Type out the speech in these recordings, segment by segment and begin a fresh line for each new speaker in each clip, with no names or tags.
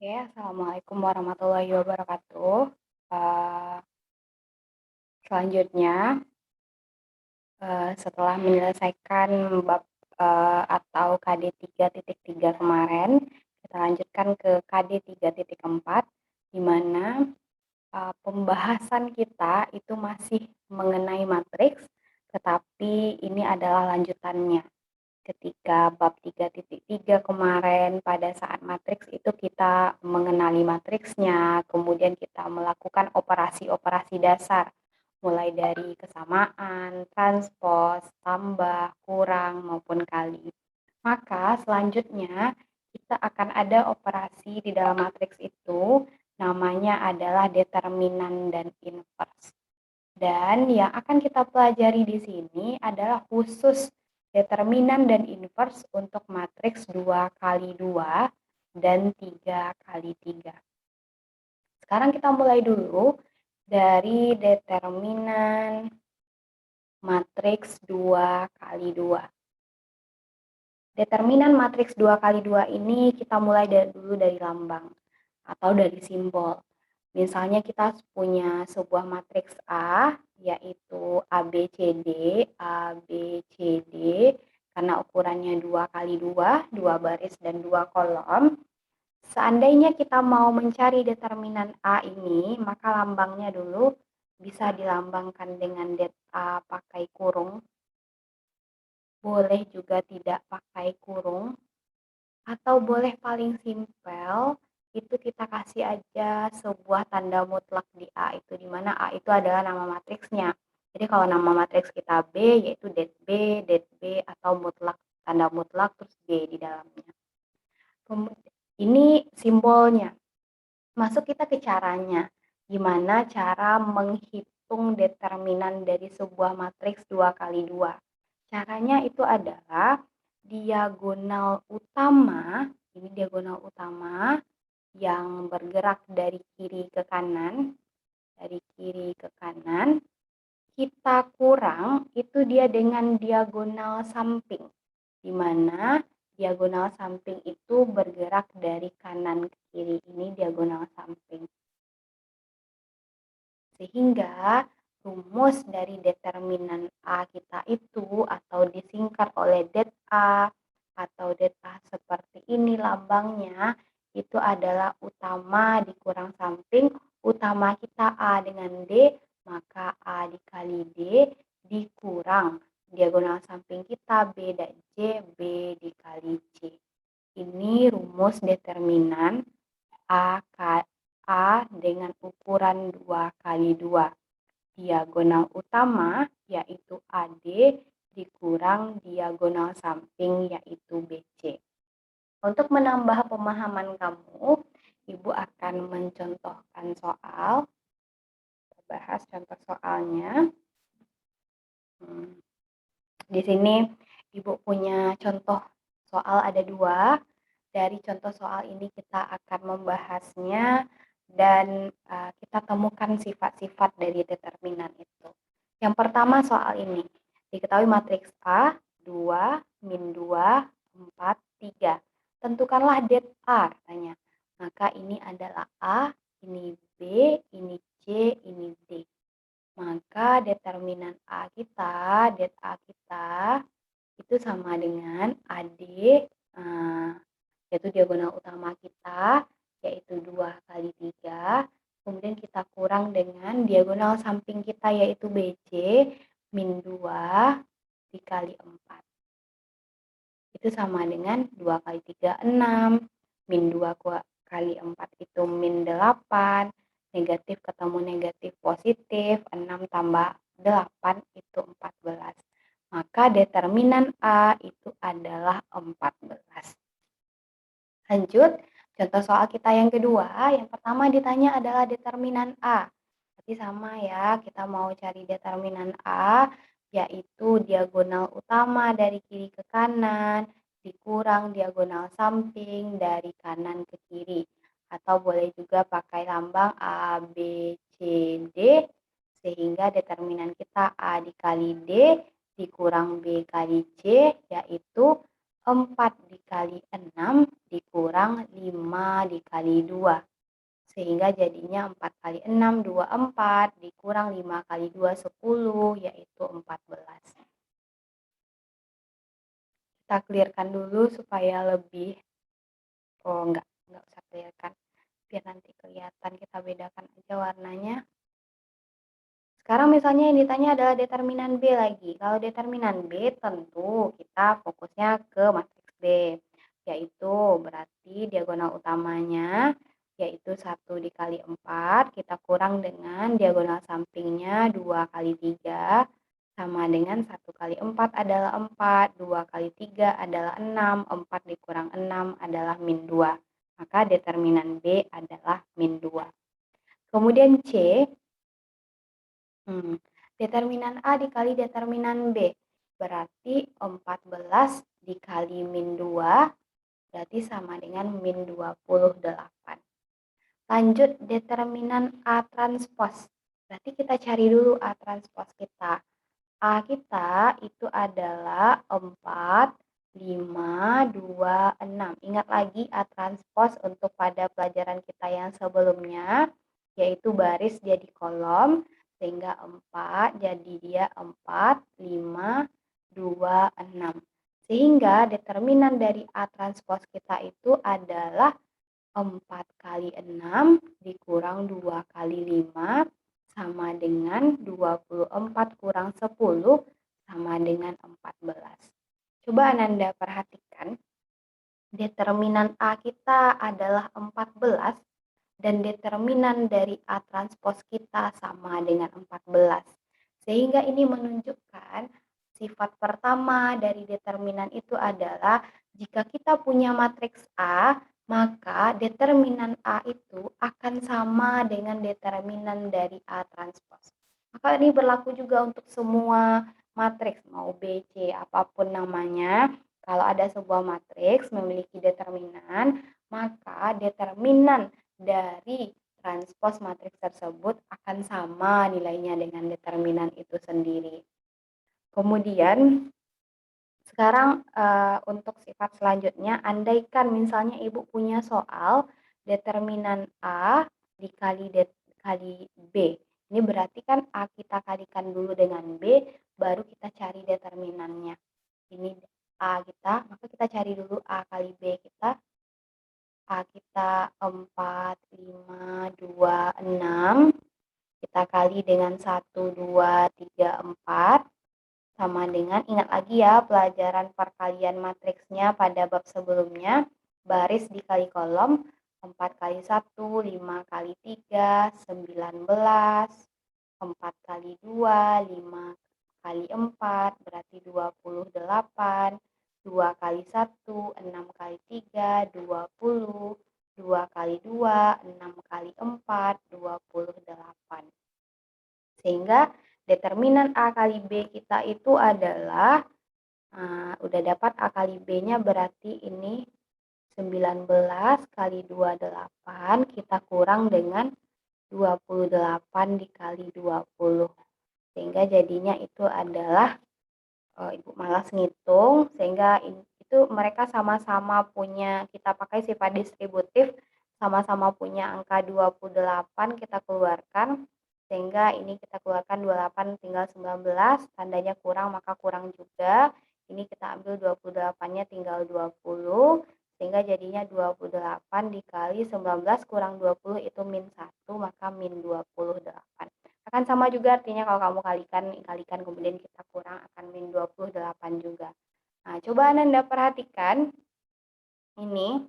Oke, assalamualaikum warahmatullahi wabarakatuh. Eee, selanjutnya, setelah menyelesaikan bab, atau KD 3.3 kemarin, kita lanjutkan ke KD 3.4 di mana, pembahasan kita itu masih mengenai matriks, tetapi ini adalah lanjutannya. Ketika bab 3.3 kemarin pada saat matriks itu kita mengenali matriksnya, kemudian kita melakukan operasi-operasi dasar, mulai dari kesamaan, transpos, tambah, kurang, maupun kali. Maka selanjutnya kita akan ada operasi di dalam matriks itu, namanya adalah determinan dan inverse. Dan yang akan kita pelajari di sini adalah khusus determinan dan inverse untuk matriks 2 kali 2 dan 3 kali 3. Sekarang kita mulai dulu dari determinan matriks 2 kali 2. Determinan matriks 2 kali 2 ini kita mulai dulu dari lambang atau dari simbol. Misalnya kita punya sebuah matriks A, yaitu ABCD, ABCD, karena ukurannya 2 kali 2, 2 baris dan 2 kolom. Seandainya kita mau mencari determinan A ini, maka lambangnya dulu bisa dilambangkan dengan det A pakai kurung, boleh juga tidak pakai kurung, atau boleh paling simpel, itu kita kasih aja sebuah tanda mutlak di A itu, di mana A itu adalah nama matriksnya. Jadi kalau nama matriks kita B, yaitu det B, atau mutlak, tanda mutlak, terus B di dalamnya. Ini simbolnya. Masuk kita ke caranya. Gimana cara menghitung determinan dari sebuah matriks 2 kali 2. Caranya itu adalah diagonal utama, ini diagonal utama yang bergerak dari kiri ke kanan, kita kurang itu dia dengan diagonal samping, di mana diagonal samping itu bergerak dari kanan ke kiri, ini diagonal samping. Sehingga rumus dari determinan A kita itu atau disingkat oleh det A atau det A seperti ini lambangnya, itu adalah utama dikurang samping, utama kita A dengan D, maka A dikali D dikurang diagonal samping kita B dan C, B dikali C. Ini rumus determinan A dengan ukuran 2 kali 2. Diagonal utama yaitu AD dikurang diagonal samping yaitu BC. Untuk menambah pemahaman kamu, Ibu akan mencontohkan soal. Kita bahas contoh soalnya. Di sini Ibu punya contoh soal ada 2. Dari contoh soal ini kita akan membahasnya dan kita temukan sifat-sifat dari determinan itu. Yang pertama soal ini, diketahui matriks A, 2, min 2, 4, 3. Tentukanlah det A katanya. Maka ini adalah A, ini B, ini C, ini D. Maka determinan A kita, det A kita itu sama dengan AD, yaitu diagonal utama kita, yaitu 2 kali 3. Kemudian kita kurang dengan diagonal samping kita, yaitu BC, min 2 dikali 4. Itu sama dengan 2 kali 3, 6. Min 2 kali 4 itu min 8. Negatif ketemu negatif positif, 6 tambah 8 itu 14. Maka determinan A itu adalah 14. Lanjut, contoh soal kita yang kedua. Yang pertama ditanya adalah determinan A. Berarti sama ya, kita mau cari determinan A, yaitu diagonal utama dari kiri ke kanan, dikurang diagonal samping dari kanan ke kiri. Atau boleh juga pakai lambang A, B, C, D, sehingga determinan kita A dikali D dikurang B kali C, yaitu 4 dikali dikali 6 dikurang 5 dikali 2. Sehingga jadinya 4 kali 6, 24, dikurang 5 kali 2, 10, yaitu 14. Kita clearkan dulu supaya lebih, enggak usah clearkan, biar nanti kelihatan, kita bedakan aja warnanya. Sekarang misalnya yang ditanya adalah determinan B lagi. Kalau determinan B tentu kita fokusnya ke matriks B, yaitu berarti diagonal utamanya yaitu 1 dikali 4, kita kurang dengan diagonal sampingnya 2 kali 3, sama dengan 1 kali 4 adalah 4, 2 kali 3 adalah 6, 4 dikurang 6 adalah min 2. Maka determinan B adalah min 2. Kemudian C, determinan A dikali determinan B, berarti 14 dikali min 2, berarti sama dengan min 28. Lanjut determinan A transpos, berarti kita cari dulu A transpos kita. A kita itu adalah 4, 5, 2, 6. Ingat lagi A transpos untuk pada pelajaran kita yang sebelumnya, yaitu baris jadi kolom, sehingga 4 jadi dia 4, 5, 2, 6. Sehingga determinan dari A transpos kita itu adalah 4 kali 6 dikurang 2 kali 5 sama dengan 24 kurang 10 sama dengan 14. Coba Ananda perhatikan, determinan A kita adalah 14 dan determinan dari A transpos kita sama dengan 14. Sehingga ini menunjukkan sifat pertama dari determinan itu adalah jika kita punya matriks A, maka determinan A itu akan sama dengan determinan dari A transpos. Maka ini berlaku juga untuk semua matriks, mau B, C, apapun namanya. Kalau ada sebuah matriks memiliki determinan, maka determinan dari transpos matriks tersebut akan sama nilainya dengan determinan itu sendiri. Kemudian sekarang untuk sifat selanjutnya, andaikan misalnya Ibu punya soal determinan A dikali B. Ini berarti kan A kita kalikan dulu dengan B, baru kita cari determinannya. Ini A kita, maka kita cari dulu A kali B kita. A kita 4, 5, 2, 6. Kita kali dengan 1, 2, 3, 4. Sama dengan, ingat lagi ya pelajaran perkalian matriksnya pada bab sebelumnya, baris dikali kolom, 4 kali 1, 5 kali 3, 19, 4 kali 2, 5 kali 4, berarti 28, 2 kali 1, 6 kali 3, 20, 2 kali 2, 6 kali 4, 28. Sehingga determinan A kali B kita itu adalah, udah dapat A kali B-nya, berarti ini 19 kali 28, kita kurang dengan 28 dikali 20. Sehingga jadinya itu adalah, Ibu malas ngitung, sehingga itu mereka sama-sama punya, kita pakai sifat distributif, sama-sama punya angka 28 kita keluarkan, sehingga ini kita keluarkan 28 tinggal 19, tandanya kurang maka kurang juga, ini kita ambil 28-nya tinggal 20, sehingga jadinya 28 dikali 19 kurang 20 itu min 1, maka min 28. Akan sama juga artinya kalau kamu kalikan kemudian kita kurang akan min 28 juga. Nah, coba Ananda perhatikan, ini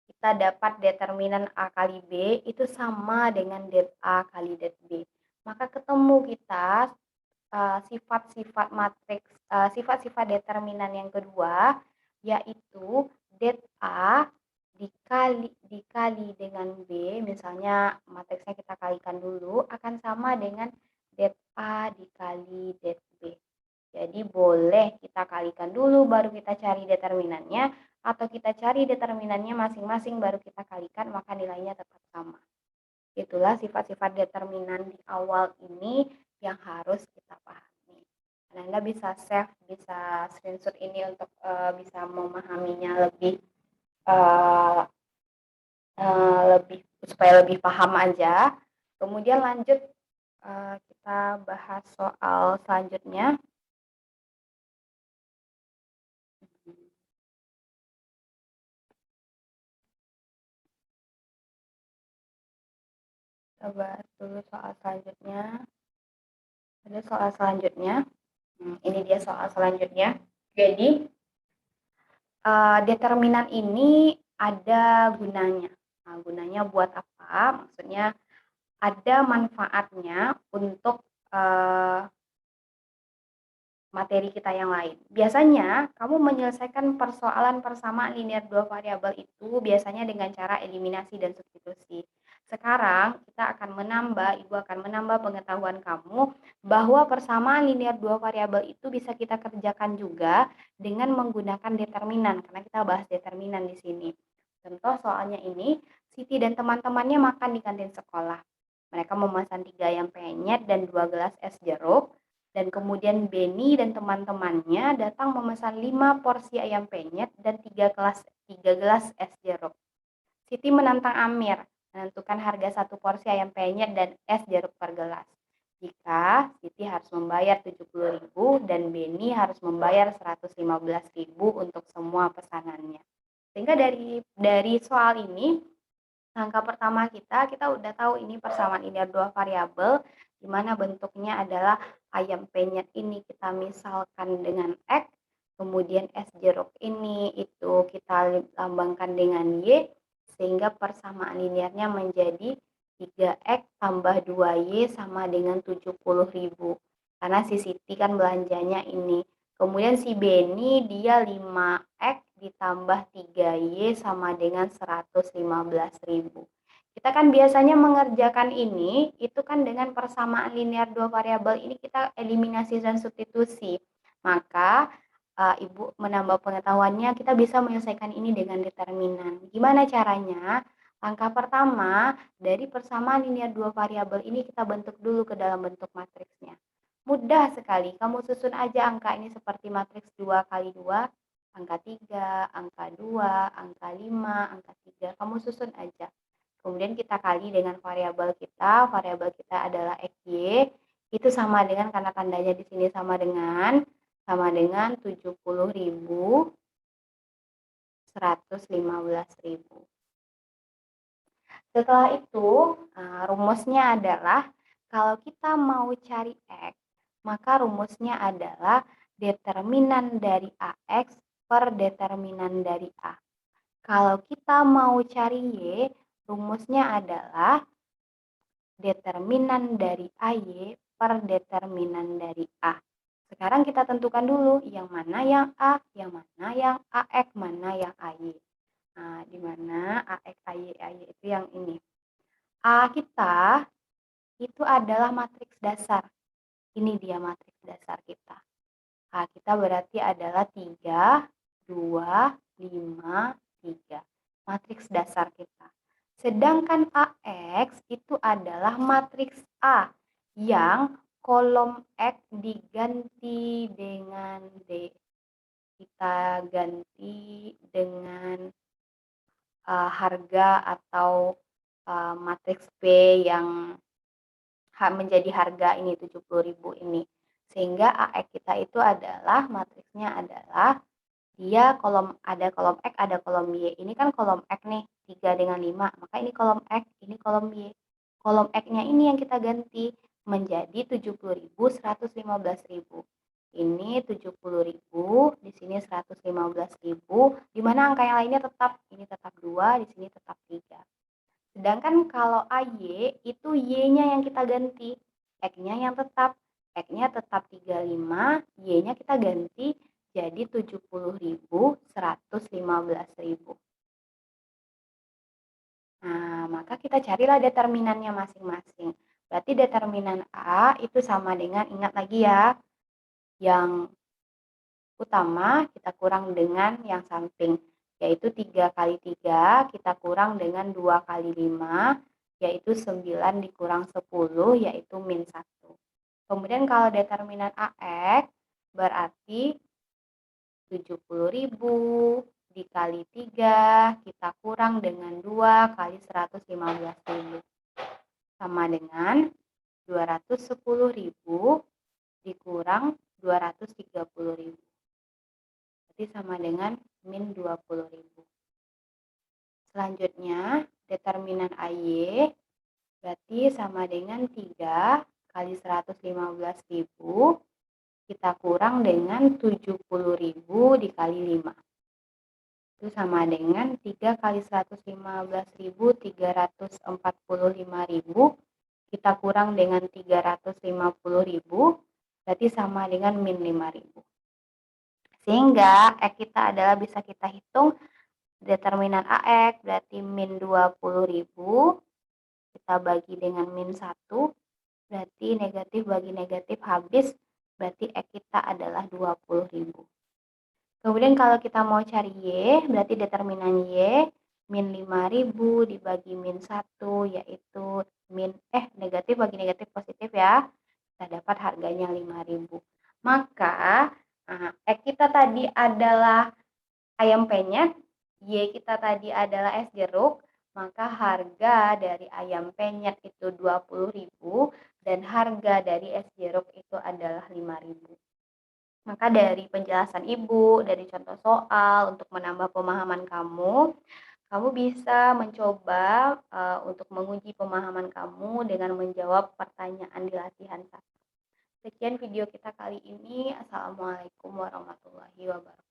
kita dapat determinan A kali B itu sama dengan det A kali det B. Maka ketemu kita sifat-sifat matriks, sifat-sifat determinan yang kedua, yaitu det A dikali dengan B, misalnya matriksnya kita kalikan dulu, akan sama dengan det A dikali det B. Jadi boleh kita kalikan dulu baru kita cari determinannya, atau kita cari determinannya masing-masing baru kita kalikan, maka nilainya tetap sama. Itulah sifat-sifat determinan di awal ini yang harus kita pahami. Anda bisa save, bisa screenshot ini untuk bisa memahaminya lebih uh, lebih supaya lebih paham aja. Kemudian lanjut kita bahas soal selanjutnya. Kita bahas dulu soal selanjutnya. Ada soal selanjutnya. Ini dia soal selanjutnya. Jadi determinan ini ada gunanya. Nah, gunanya buat apa? Maksudnya ada manfaatnya untuk materi kita yang lain. Biasanya kamu menyelesaikan persoalan persamaan linear dua variabel itu biasanya dengan cara eliminasi dan substitusi. Sekarang kita akan Ibu akan menambah pengetahuan kamu bahwa persamaan linear dua variabel itu bisa kita kerjakan juga dengan menggunakan determinan, karena kita bahas determinan di sini. Contoh soalnya ini, Siti dan teman-temannya makan di kantin sekolah. Mereka memesan 3 ayam penyet dan 2 gelas es jeruk. Dan kemudian Benny dan teman-temannya datang memesan 5 porsi ayam penyet dan 3 gelas es jeruk. Siti menantang Amir menentukan harga 1 porsi ayam penyet dan es jeruk per gelas. Jika Siti harus membayar 70.000 dan Benny harus membayar 115.000 untuk semua pesanannya. Sehingga dari soal ini, langkah pertama kita udah tahu ini persamaan linear dua variabel, di mana bentuknya adalah ayam penyet ini kita misalkan dengan X, kemudian es jeruk ini itu kita lambangkan dengan Y, sehingga persamaan linearnya menjadi 3X tambah 2Y sama dengan 70.000. Karena si Siti kan belanjanya ini. Kemudian si Benny dia 5X ditambah 3Y sama dengan 115.000. Kita kan biasanya mengerjakan ini, itu kan dengan persamaan linear dua variabel ini kita eliminasi dan substitusi. Maka Ibu menambah pengetahuannya, kita bisa menyelesaikan ini dengan determinan. Gimana caranya? Langkah pertama, dari persamaan linear dua variabel ini kita bentuk dulu ke dalam bentuk matriksnya. Mudah sekali, kamu susun aja angka ini seperti matriks 2 kali 2, angka 3, angka 2, angka 5, angka 3, kamu susun aja. Kemudian kita kali dengan variabel kita adalah XY, itu sama dengan, karena tandanya di sini sama dengan 70.000, 115.000. Setelah itu, rumusnya adalah kalau kita mau cari X, maka rumusnya adalah determinan dari AX per determinan dari A. Kalau kita mau cari Y, rumusnya adalah determinan dari AY per determinan dari A. Sekarang kita tentukan dulu yang mana yang A, yang mana yang AX, mana yang AY. Nah, di mana AX, AY itu yang ini. A kita itu adalah matriks dasar. Ini dia matriks dasar kita. A kita berarti adalah 3, 2, 5, 3. Matriks dasar kita. Sedangkan AX itu adalah matriks A yang kolom X diganti dengan D. Kita ganti dengan harga atau matriks P yang menjadi harga ini 70.000 ini. Sehingga AX kita itu adalah matriksnya adalah dia ada kolom X, ada kolom Y. Ini kan kolom X nih, 3 dengan 5. Maka ini kolom X, ini kolom Y. Kolom X-nya ini yang kita ganti menjadi 70.000, 115.000. Ini 70.000, di sini 115.000, di mana angka yang lainnya tetap, ini tetap 2, di sini tetap 3. Sedangkan kalau AY itu Y-nya yang kita ganti, X-nya yang tetap. X-nya tetap 35, Y-nya kita ganti jadi 70.000, 115.000. Nah, maka kita carilah determinannya masing-masing. Berarti determinan A itu sama dengan, ingat lagi ya, yang utama kita kurang dengan yang samping, yaitu 3 kali 3 kita kurang dengan 2 kali 5, yaitu 9 dikurang 10, yaitu min 1. Kemudian kalau determinan AX, berarti 70.000 dikali 3 kita kurang dengan 2 kali 115.000 sama dengan 210.000 dikurang 230.000. Berarti sama dengan min 20.000. Selanjutnya, determinan AY berarti sama dengan 3 kali 115.000 kita kurang dengan 70.000 dikali 5. Itu sama dengan 3 kali 115.000, 345.000 kita kurang dengan 350.000 berarti sama dengan min 5.000. Sehingga X kita adalah bisa kita hitung determinan AX berarti min 20.000 kita bagi dengan min 1 berarti negatif bagi negatif habis berarti X kita adalah 20.000. Kemudian kalau kita mau cari Y berarti determinan Y min 5.000 dibagi min 1 yaitu negatif bagi negatif positif ya. Kita dapat harganya 5.000. Maka X kita tadi adalah ayam penyet, Y kita tadi adalah es jeruk, maka harga dari ayam penyet itu 20.000 dan harga dari es jeruk itu adalah 5.000. Maka dari penjelasan Ibu, dari contoh soal untuk menambah pemahaman kamu bisa mencoba untuk menguji pemahaman kamu dengan menjawab pertanyaan di latihan 1. Sekian video kita kali ini. Assalamualaikum warahmatullahi wabarakatuh.